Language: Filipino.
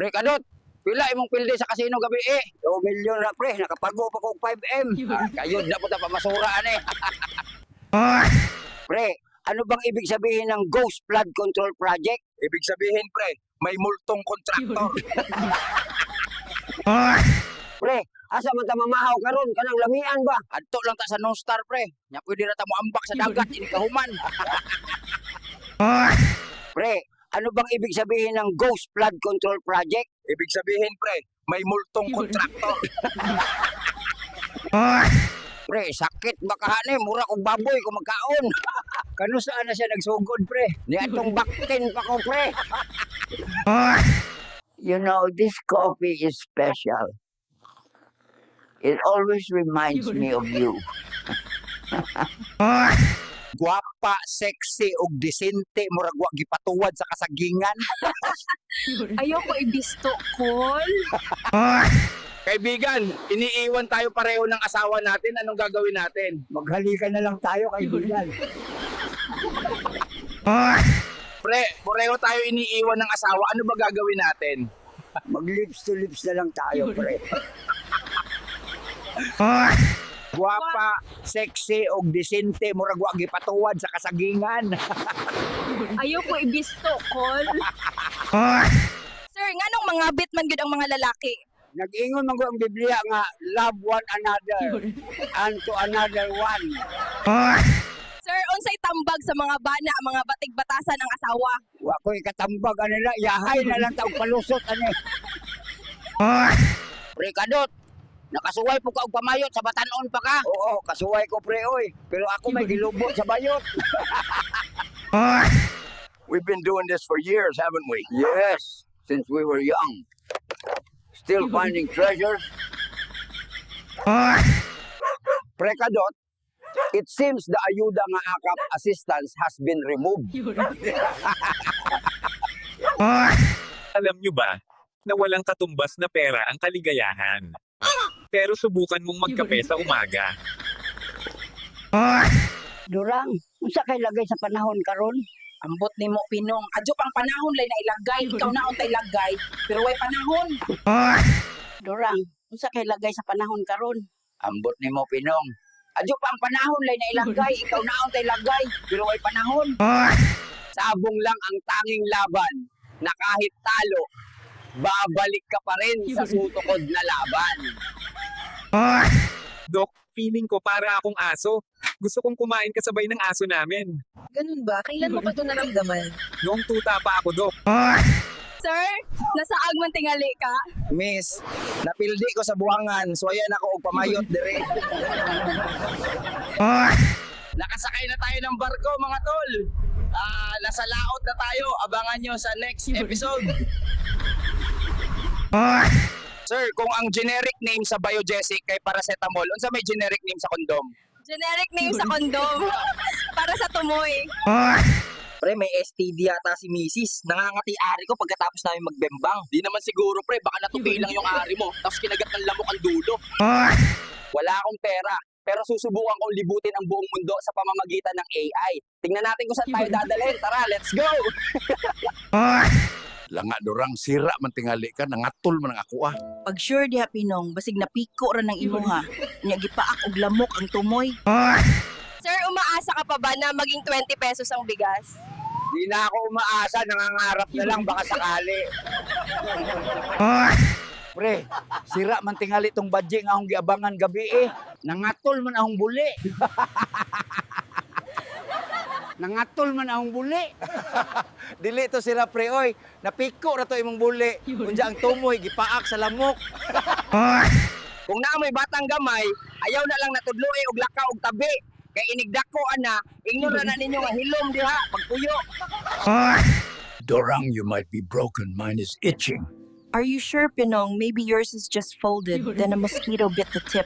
Pre, kadot! Pila imong pilde sa kasino gabi 2 milyon na pre, nakapago pa kong 5M. Kayod na po ta pamasuraan Pre, ano bang ibig sabihin ng Ghost Flood Control Project? Ibig sabihin, pre, may multong kontraktor. Pre, asa man ta mamahaw karon kanang lamian ba? Adto lang ta sa No Star, pre. Nya pwede na ta mo ambak sa dagat ini kahuman. Pre, ano bang ibig sabihin ng Ghost Flood Control Project? Ibig sabihin, pre, may multong kontraktor. Pre, sakit baka ni mura kog baboy kung magkaon. Kanusaan na siya nagsugod pre. Ni atong baktin pa ko, pre. You know, this coffee is special. It always reminds me of you. Guwapa, sexy, ug disente, murag wa gipatuwad sa kasagingan. Ayoko ibisto, Col. Kaibigan, iniiwan tayo pareho ng asawa natin. Anong gagawin natin? Maghalikan na lang tayo kaibigan. Pre, pareho tayo iniiwan ng asawa. Ano ba gagawin natin? Mag-lips to lips na lang tayo pre. Guwapa, sexy, ug disente, murag wa gipatuwad sa kasagingan. Ayoko ibisto, Col. Sir, nganong mga bit man gud ang mga lalaki? Nag-ingon man ko ang Biblia nga love one another and to another one. Sir, unsay tambag sa mga bana, mga batig-batasan ang asawa? Wa ko'y katambag anila, yahay na lang taong palusot ani. Pre, kadot. Nakasuway po ka og pamayot sa batanon pa ka. Oo, kasuway ko pre oy, pero ako may gilubot sa bayot. We've been doing this for years, haven't we? Yes, since we were young. Still finding treasures. Prekadot, it seems the ayuda nga akap assistance has been removed. Alam nyo ba na walang katumbas na pera ang kaligayahan? Pero subukan mong magkape sa umaga. Durang, unsa kay lagay sa panahon karon? Ambot nimo Pinong, adyo pang panahon lay na ilagay, ikaw na untay lagay, pero way panahon. Durang, unsa kay lagay sa panahon karon? Ambot nimo Pinong. Adyo pa ang panahon lay na ilagay, ikaw na untay lagay, pero way panahon. Sabong lang ang tanging laban na kahit talo, babalik ka pa rin sa sutukod na laban. Dok, feeling ko para akong aso. Gusto kong kumain kasabay ng aso namin. Ganun ba? Kailan mo pa ito naramdaman? Noong tuta pa ako, Dok. Sir, nasaag man tingali ka? Miss, napildi ko sa buwangan, so ayan ako og pamayot dire. Nakasakay na tayo ng barko mga tol. Nasa laot na tayo. Abangan nyo sa next episode. Sir, kung ang generic name sa Biogesic kay paracetamol, unsa may generic name sa kondom? Generic name sa kondom. Para sa tumoy. Pre, may STD yata si Mrs. Nangangati ari ko pagkatapos namin magbembang. Di naman siguro pre, baka natupi lang yung ari mo. Tapos kinagat ng lamok ang dulo. Wala akong pera. Pero susubukan kong libutin ang buong mundo sa pamamagitan ng AI. Tingnan natin kung saan tayo dadalhin. Tara, let's go! Langa durang sira man tingali ka, nangatol man ang ako ah. Pag sure diha Pinong, basig napiko ra ng imuha. Nya gipaak og lamok ang tumoy. Sir, umaasa ka pa ba na maging 20 pesos ang bigas? Di na ako umaasa, nangangarap na lang baka sakali. Pre, sira man tingali tong badge nga akong giabangan gabi eh. Nangatol man akong buli. Nangatol man akong buli. Dili to sira pre oy. Napiko ra to imong buli. Unja ang tumoy gipaak sa lamok. Kung naamoy batang gamay, ayaw na lang natudloy og lakaw og tabi. Kay inigdako ana, ingnon na ninyo nga hilom diha pagpuyo. Dorang, you might be broken, mine is itching. Are you sure Pinong? Maybe yours is just folded, then a mosquito bit the tip.